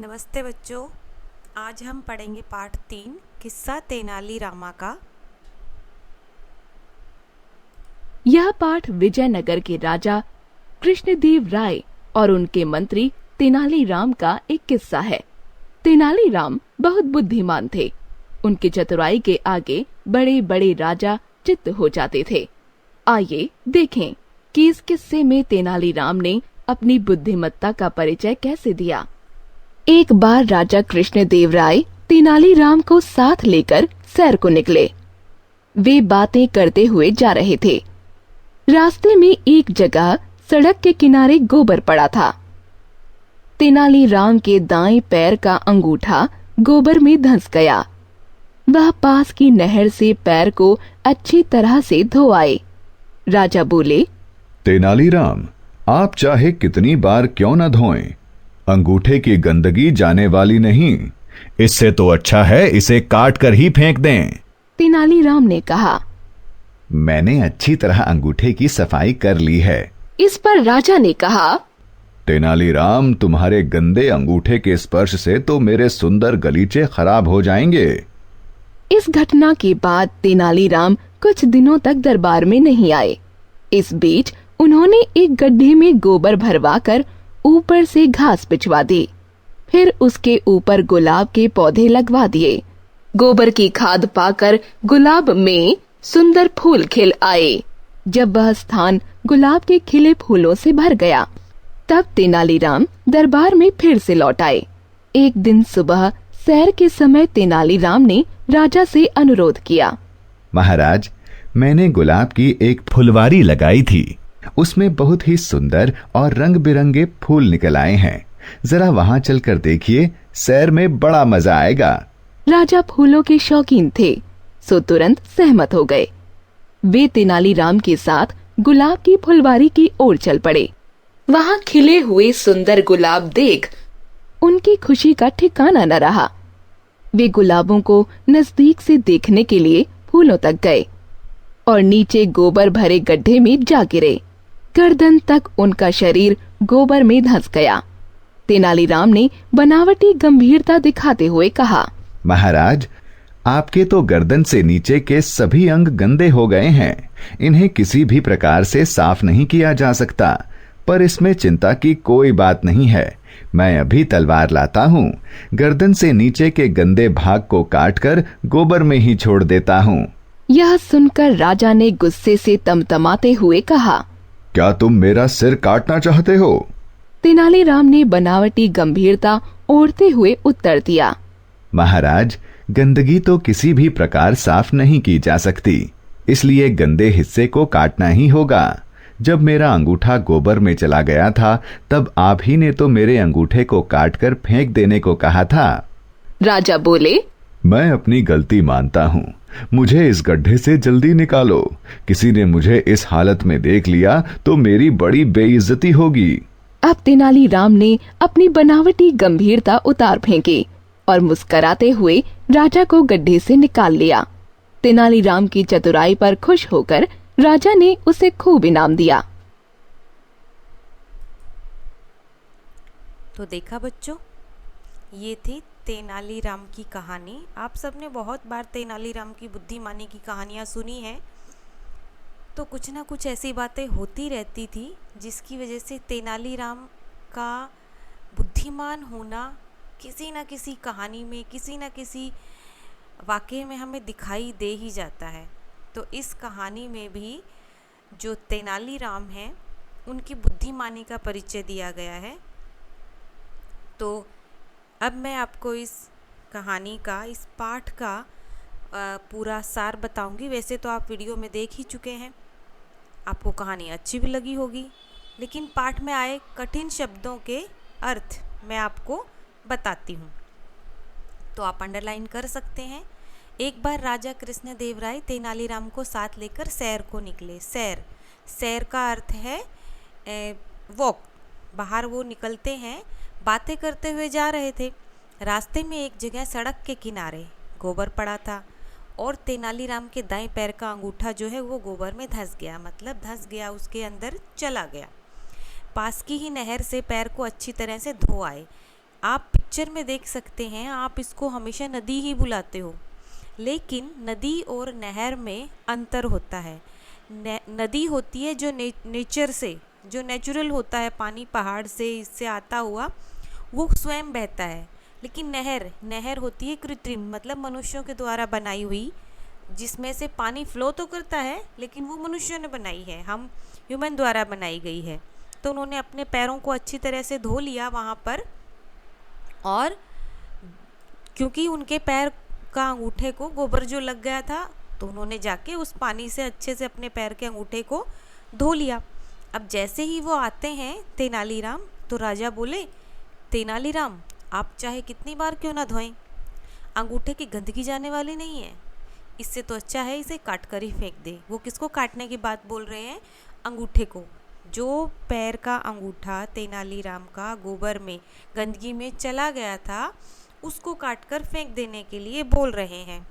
नमस्ते बच्चों, आज हम पढ़ेंगे पाठ 3 किस्सा तेनाली रामा का। यह पाठ विजयनगर के राजा कृष्णदेव राय और उनके मंत्री तेनालीराम का एक किस्सा है। तेनालीराम बहुत बुद्धिमान थे। उनकी चतुराई के आगे बड़े बड़े राजा चित्त हो जाते थे। आइए देखें कि इस किस्से में तेनालीराम ने अपनी बुद्धिमत्ता का परिचय कैसे दिया। एक बार राजा कृष्णदेव राय तेनालीराम को साथ लेकर सैर को निकले। वे बातें करते हुए जा रहे थे। रास्ते में एक जगह सड़क के किनारे गोबर पड़ा था। तेनालीराम के दाएं पैर का अंगूठा गोबर में धंस गया। वह पास की नहर से पैर को अच्छी तरह से धो आए। राजा बोले, तेनालीराम, आप चाहे कितनी बार क्यों न धोएं, अंगूठे की गंदगी जाने वाली नहीं। इससे तो अच्छा है इसे काट कर ही फेंक दें। तेनालीराम ने कहा, मैंने अच्छी तरह अंगूठे की सफाई कर ली है। इस पर राजा ने कहा, तेनालीराम, तुम्हारे गंदे अंगूठे के स्पर्श से तो मेरे सुंदर गलीचे खराब हो जाएंगे। इस घटना के बाद तेनालीराम कुछ दिनों तक दरबार में नहीं आए। इस बीच उन्होंने एक गड्ढे में गोबर भरवाकर ऊपर से घास बिछवा दी। फिर उसके ऊपर गुलाब के पौधे लगवा दिए। गोबर की खाद पाकर गुलाब में सुंदर फूल खिल आए। जब वह स्थान गुलाब के खिले फूलों से भर गया, तब तेनालीराम दरबार में फिर से लौट आए। एक दिन सुबह सैर के समय तेनालीराम ने राजा से अनुरोध किया, महाराज, मैंने गुलाब की एक फुलवारी लगाई थी। उसमें बहुत ही सुंदर और रंग बिरंगे फूल निकल आए हैं। जरा वहां चलकर देखिए, सैर में बड़ा मजा आएगा। राजा फूलों के शौकीन थे, सो तुरंत सहमत हो गए। वे तेनालीराम के साथ गुलाब की फुलवारी की ओर चल पड़े। वहां खिले हुए सुंदर गुलाब देख उनकी खुशी का ठिकाना न रहा। वे गुलाबों को नजदीक से देखने के लिए फूलों तक गए और नीचे गोबर भरे गड्ढे में जा गिरे। गर्दन तक उनका शरीर गोबर में धंस गया। तेनालीराम ने बनावटी गंभीरता दिखाते हुए कहा, महाराज, आपके तो गर्दन से नीचे के सभी अंग गंदे हो गए हैं। इन्हें किसी भी प्रकार से साफ नहीं किया जा सकता, पर इसमें चिंता की कोई बात नहीं है। मैं अभी तलवार लाता हूँ, गर्दन से नीचे के गंदे भाग को काटकर गोबर में ही छोड़ देता हूँ। यह सुनकर राजा ने गुस्से से तमतमाते हुए कहा, क्या तुम मेरा सिर काटना चाहते हो? तेनालीराम ने बनावटी गंभीरता ओढ़ते हुए उत्तर दिया, महाराज, गंदगी तो किसी भी प्रकार साफ नहीं की जा सकती, इसलिए गंदे हिस्से को काटना ही होगा। जब मेरा अंगूठा गोबर में चला गया था, तब आप ही ने तो मेरे अंगूठे को काटकर फेंक देने को कहा था। राजा बोले, मैं अपनी गलती मानता हूँ। मुझे इस गड्ढे से जल्दी निकालो। किसी ने मुझे इस हालत में देख लिया तो मेरी बड़ी बेइज्जती होगी। अब तेनालीराम ने अपनी बनावटी गंभीरता उतार फेंकी और मुस्कराते हुए राजा को गड्ढे से निकाल लिया। तेनालीराम की चतुराई पर खुश होकर राजा ने उसे खूब इनाम दिया। तो देखा बच्चों, ये थी तेनालीराम की कहानी। आप सबने बहुत बार तेनालीराम की बुद्धिमानी की कहानियाँ सुनी हैं, तो कुछ ना कुछ ऐसी बातें होती रहती थी जिसकी वजह से तेनालीराम का बुद्धिमान होना किसी न किसी कहानी में, किसी न किसी वाक़ये में हमें दिखाई दे ही जाता है। तो इस कहानी में भी जो तेनालीराम हैं, उनकी बुद्धिमानी का परिचय दिया गया है। तो अब मैं आपको इस कहानी का, इस पाठ का पूरा सार बताऊंगी। वैसे तो आप वीडियो में देख ही चुके हैं, आपको कहानी अच्छी भी लगी होगी, लेकिन पाठ में आए कठिन शब्दों के अर्थ मैं आपको बताती हूँ, तो आप अंडरलाइन कर सकते हैं। एक बार राजा कृष्णदेव राय तेनालीराम को साथ लेकर सैर को निकले। सैर का अर्थ है वॉक। बाहर वो निकलते हैं, बातें करते हुए जा रहे थे। रास्ते में एक जगह सड़क के किनारे गोबर पड़ा था और तेनालीराम के दाएं पैर का अंगूठा जो है वो गोबर में धंस गया, मतलब धंस गया, उसके अंदर चला गया। पास की ही नहर से पैर को अच्छी तरह से धो आए। आप पिक्चर में देख सकते हैं, आप इसको हमेशा नदी ही बुलाते हो, लेकिन नदी और नहर में अंतर होता है। नदी होती है जो नेचर से, जो नेचुरल होता है, पानी पहाड़ से इससे आता हुआ वो स्वयं बहता है। लेकिन नहर होती है कृत्रिम, मतलब मनुष्यों के द्वारा बनाई हुई, जिसमें से पानी फ्लो तो करता है लेकिन वो मनुष्यों ने बनाई है, हम ह्यूमन द्वारा बनाई गई है। तो उन्होंने अपने पैरों को अच्छी तरह से धो लिया वहाँ पर, और क्योंकि उनके पैर का अंगूठे को गोबर जो लग गया था, तो उन्होंने जाके उस पानी से अच्छे से अपने पैर के अंगूठे को धो लिया। अब जैसे ही वो आते हैं तेनालीराम, तो राजा बोले, तेनालीराम आप चाहे कितनी बार क्यों ना धोएं, अंगूठे की गंदगी जाने वाली नहीं है, इससे तो अच्छा है इसे काट कर ही फेंक दे। वो किसको काटने की बात बोल रहे हैं? अंगूठे को। जो पैर का अंगूठा तेनालीराम का गोबर में, गंदगी में चला गया था, उसको काट कर फेंक देने के लिए बोल रहे हैं।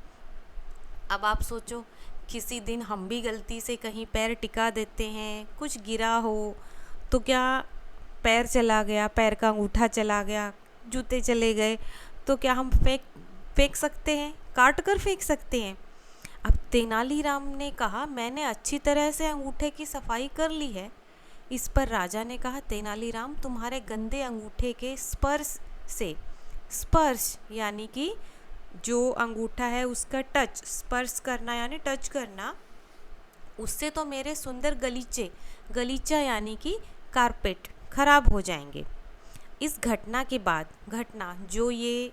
अब आप सोचो, किसी दिन हम भी गलती से कहीं पैर टिका देते हैं, कुछ गिरा हो तो क्या पैर चला गया, पैर का अंगूठा चला गया, जूते चले गए, तो क्या हम फेंक सकते हैं? काट कर फेंक सकते हैं। अब तेनालीराम ने कहा, मैंने अच्छी तरह से अंगूठे की सफाई कर ली है। इस पर राजा ने कहा, तेनालीराम तुम्हारे गंदे अंगूठे के स्पर्श से, स्पर्श यानी कि जो अंगूठा है उसका टच, स्पर्श करना यानी टच करना, उससे तो मेरे सुंदर गलीचा यानी कि कारपेट खराब हो जाएंगे। इस घटना के बाद, घटना जो ये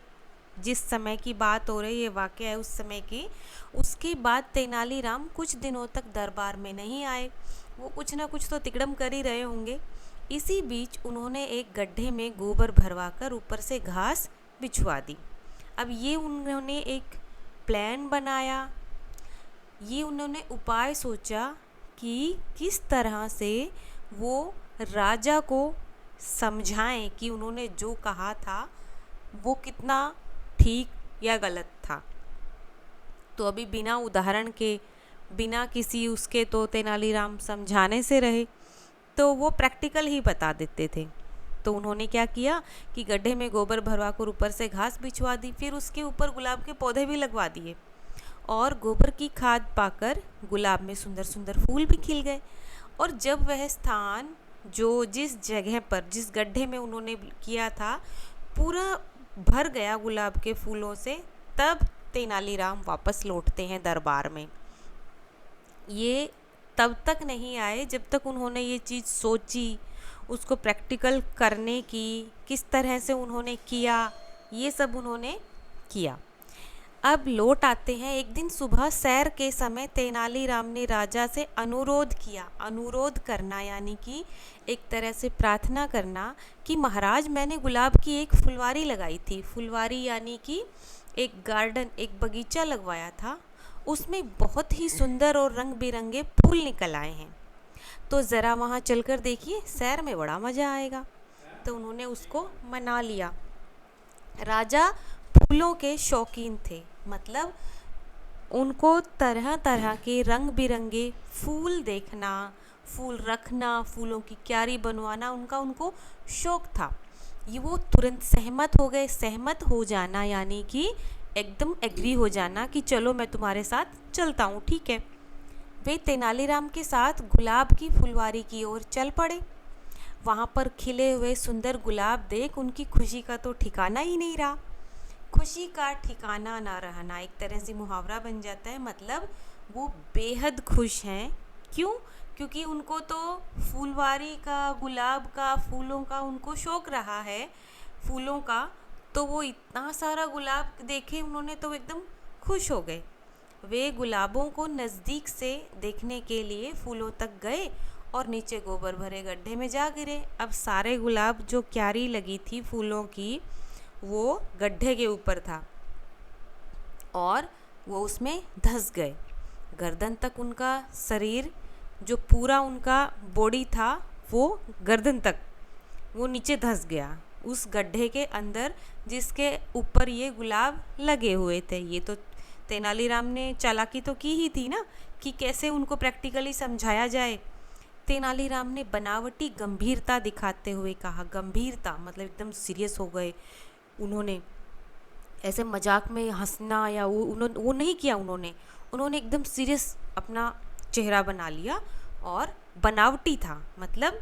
जिस समय की बात हो रही है, वाक़या है उस समय की, उसके बाद तेनालीराम कुछ दिनों तक दरबार में नहीं आए। वो कुछ ना कुछ तो तिकड़म कर ही रहे होंगे। इसी बीच उन्होंने एक गड्ढे में गोबर भरवा कर ऊपर से घास बिछवा दी। अब ये उन्होंने एक प्लान बनाया, ये उन्होंने उपाय सोचा कि किस तरह से वो राजा को समझाएं कि उन्होंने जो कहा था वो कितना ठीक या गलत था। तो अभी बिना उदाहरण के, बिना किसी उसके, तो तेनालीराम समझाने से रहे, तो वो प्रैक्टिकल ही बता देते थे। तो उन्होंने क्या किया कि गड्ढे में गोबर भरवा कर ऊपर से घास बिछवा दी, फिर उसके ऊपर गुलाब के पौधे भी लगवा दिए, और गोबर की खाद पाकर गुलाब में सुंदर सुंदर फूल भी खिल गए। और जब वह स्थान, जो जिस जगह पर, जिस गड्ढे में उन्होंने किया था, पूरा भर गया गुलाब के फूलों से, तब तेनालीराम वापस लौटते हैं दरबार में। ये तब तक नहीं आए जब तक उन्होंने ये चीज़ सोची, उसको प्रैक्टिकल करने की, किस तरह से उन्होंने किया, ये सब उन्होंने किया। अब लौट आते हैं। एक दिन सुबह सैर के समय तेनालीराम ने राजा से अनुरोध किया। अनुरोध करना यानी कि एक तरह से प्रार्थना करना कि महाराज, मैंने गुलाब की एक फुलवारी लगाई थी। फुलवारी यानी कि एक गार्डन, एक बगीचा लगवाया था, उसमें बहुत ही सुंदर और रंग बिरंगे फूल निकल आए हैं, तो ज़रा वहाँ चलकर देखिए, सैर में बड़ा मज़ा आएगा। तो उन्होंने उसको मना लिया। राजा फूलों के शौकीन थे, मतलब उनको तरह तरह के रंग बिरंगे फूल देखना, फूल रखना, फूलों की क्यारी बनवाना उनको शौक था। ये वो तुरंत सहमत हो गए। सहमत हो जाना यानी कि एकदम एग्री हो जाना कि चलो मैं तुम्हारे साथ चलता हूँ, ठीक है। वे तेनालीराम के साथ गुलाब की फुलवारी की ओर चल पड़े। वहाँ पर खिले हुए सुंदर गुलाब देख उनकी खुशी का तो ठिकाना ही नहीं रहा। खुशी का ठिकाना ना रहना एक तरह से मुहावरा बन जाता है, मतलब वो बेहद खुश हैं। क्यों? क्योंकि उनको तो फूलवारी का, गुलाब का, फूलों का उनको शौक रहा है, फूलों का, तो वो इतना सारा गुलाब देखे उन्होंने तो एकदम खुश हो गए। वे गुलाबों को नज़दीक से देखने के लिए फूलों तक गए और नीचे गोबर भरे गड्ढे में जा गिरे। अब सारे गुलाब, जो क्यारी लगी थी फूलों की, वो गड्ढे के ऊपर था और वो उसमें धंस गए। गर्दन तक उनका शरीर, जो पूरा उनका बॉडी था, वो गर्दन तक वो नीचे धंस गया उस गड्ढे के अंदर जिसके ऊपर ये गुलाब लगे हुए थे। ये तो तेनालीराम ने चालाकी तो की ही थी ना, कि कैसे उनको प्रैक्टिकली समझाया जाए। तेनालीराम ने बनावटी गंभीरता दिखाते हुए कहा। गंभीरता मतलब एकदम सीरियस हो गए, उन्होंने ऐसे मजाक में हंसना या वो नहीं किया। उन्होंने एकदम सीरियस अपना चेहरा बना लिया और बनावटी था, मतलब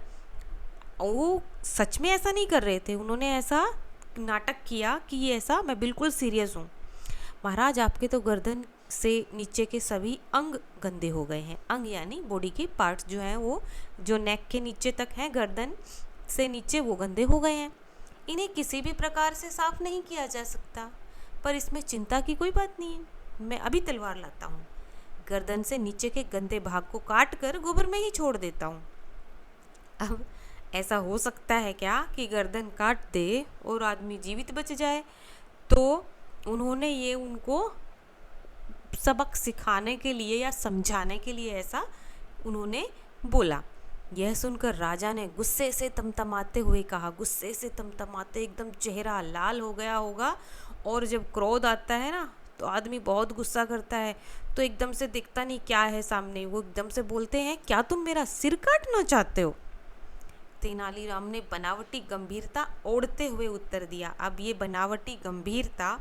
वो सच में ऐसा नहीं कर रहे थे, उन्होंने ऐसा नाटक किया कि ये ऐसा मैं बिल्कुल सीरियस हूँ। महाराज, आपके तो गर्दन से नीचे के सभी अंग गंदे हो गए हैं। अंग यानी बॉडी के पार्ट्स जो हैं, वो जो नेक के नीचे तक हैं, गर्दन से नीचे, वो गंदे हो गए हैं। इन्हें किसी भी प्रकार से साफ नहीं किया जा सकता, पर इसमें चिंता की कोई बात नहीं है। मैं अभी तलवार लाता हूँ, गर्दन से नीचे के गंदे भाग को काट कर गोबर में ही छोड़ देता हूँ। अब ऐसा हो सकता है क्या कि गर्दन काट दे और आदमी जीवित बच जाए? तो उन्होंने ये उनको सबक सिखाने के लिए या समझाने के लिए ऐसा उन्होंने बोला। यह सुनकर राजा ने गुस्से से तमतमाते हुए कहा, गुस्से से तमतमाते, एकदम चेहरा लाल हो गया होगा। और जब क्रोध आता है ना, तो आदमी बहुत गुस्सा करता है, तो एकदम से दिखता नहीं क्या है सामने, वो एकदम से बोलते हैं, क्या तुम मेरा सिर काटना चाहते हो? तेनालीराम ने बनावटी गंभीरता ओढ़ते हुए उत्तर दिया। अब ये बनावटी गंभीरता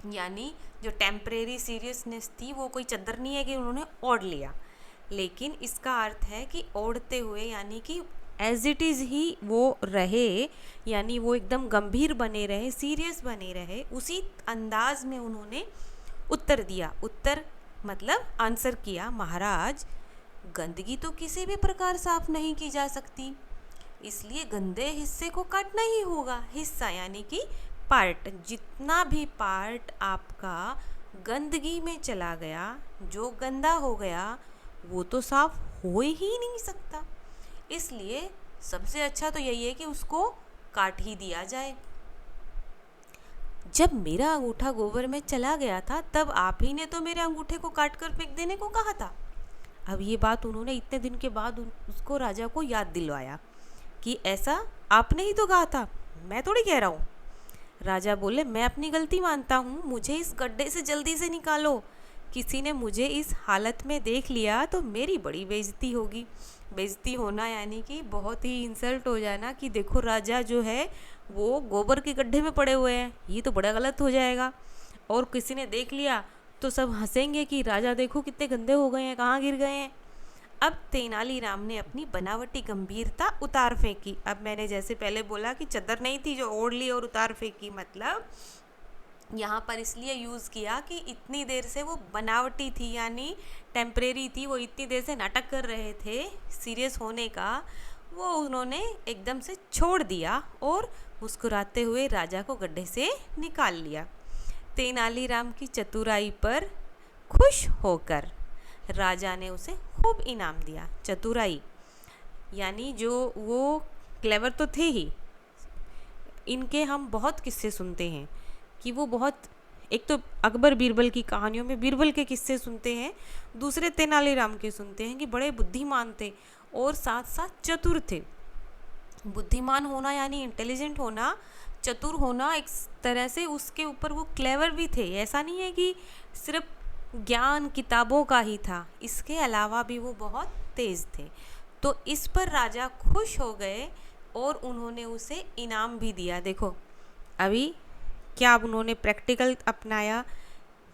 यानी जो टेम्परेरी सीरियसनेस थी, वो कोई चद्दर नहीं है कि उन्होंने ओढ़ लिया, लेकिन इसका अर्थ है कि ओढ़ते हुए यानी कि एज इट इज़ ही वो रहे, यानी वो एकदम गंभीर बने रहे, सीरियस बने रहे, उसी अंदाज में उन्होंने उत्तर दिया। उत्तर मतलब आंसर किया, महाराज, गंदगी तो किसी भी प्रकार साफ नहीं की जा सकती, इसलिए गंदे हिस्से को काटना ही होगा। हिस्सा यानी कि पार्ट, जितना भी पार्ट आपका गंदगी में चला गया, जो गंदा हो गया, वो तो साफ हो ही नहीं सकता। इसलिए सबसे अच्छा तो यही है कि उसको काट ही दिया जाए। जब मेरा अंगूठा गोबर में चला गया था, तब आप ही ने तो मेरे अंगूठे को काट कर फेंक देने को कहा था। अब ये बात उन्होंने इतने दिन के बाद उसको राजा को याद दिलवाया कि ऐसा आपने ही तो कहा था, मैं थोड़ी कह रहा हूँ। राजा बोले, मैं अपनी गलती मानता हूँ, मुझे इस गड्ढे से जल्दी से निकालो। किसी ने मुझे इस हालत में देख लिया तो मेरी बड़ी बेइज्जती होगी। बेइज्जती होना यानी कि बहुत ही इंसल्ट हो जाना कि देखो राजा जो है वो गोबर के गड्ढे में पड़े हुए हैं, ये तो बड़ा गलत हो जाएगा। और किसी ने देख लिया तो सब हंसेंगे कि राजा देखो कितने गंदे हो गए हैं, कहाँ गिर गए हैं। अब तेनालीराम ने अपनी बनावटी गंभीरता उतार फेंकी। अब मैंने जैसे पहले बोला कि चद्दर नहीं थी जो ओढ़ ली और उतार फेंकी, मतलब यहाँ पर इसलिए यूज़ किया कि इतनी देर से वो बनावटी थी यानी टेम्परेरी थी, वो इतनी देर से नाटक कर रहे थे सीरियस होने का, वो उन्होंने एकदम से छोड़ दिया और मुस्कुराते हुए राजा को गड्ढे से निकाल लिया। तेनालीराम की चतुराई पर खुश होकर राजा ने उसे खूब इनाम दिया। चतुराई यानी जो वो क्लेवर तो थे ही, इनके हम बहुत किस्से सुनते हैं कि वो बहुत, एक तो अकबर बीरबल की कहानियों में बीरबल के किस्से सुनते हैं, दूसरे तेनालीराम के सुनते हैं कि बड़े बुद्धिमान थे और साथ साथ चतुर थे। बुद्धिमान होना यानी इंटेलिजेंट होना, चतुर होना, एक तरह से उसके ऊपर वो क्लेवर भी थे। ऐसा नहीं है कि सिर्फ ज्ञान किताबों का ही था, इसके अलावा भी वो बहुत तेज़ थे। तो इस पर राजा खुश हो गए और उन्होंने उसे इनाम भी दिया। देखो अभी क्या उन्होंने प्रैक्टिकल अपनाया,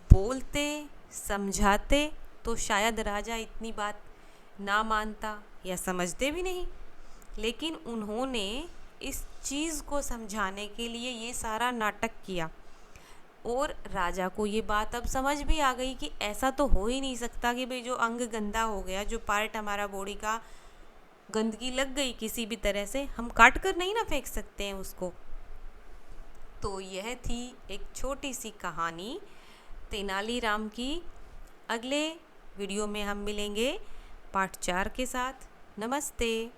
बोलते समझाते तो शायद राजा इतनी बात ना मानता या समझते भी नहीं, लेकिन उन्होंने इस चीज़ को समझाने के लिए ये सारा नाटक किया और राजा को ये बात अब समझ भी आ गई कि ऐसा तो हो ही नहीं सकता कि भाई जो अंग गंदा हो गया, जो पार्ट हमारा बॉडी का गंदगी लग गई किसी भी तरह से, हम काट कर नहीं ना फेंक सकते हैं उसको। तो यह थी एक छोटी सी कहानी तेनालीराम की। अगले वीडियो में हम मिलेंगे पार्ट 4 के साथ। नमस्ते।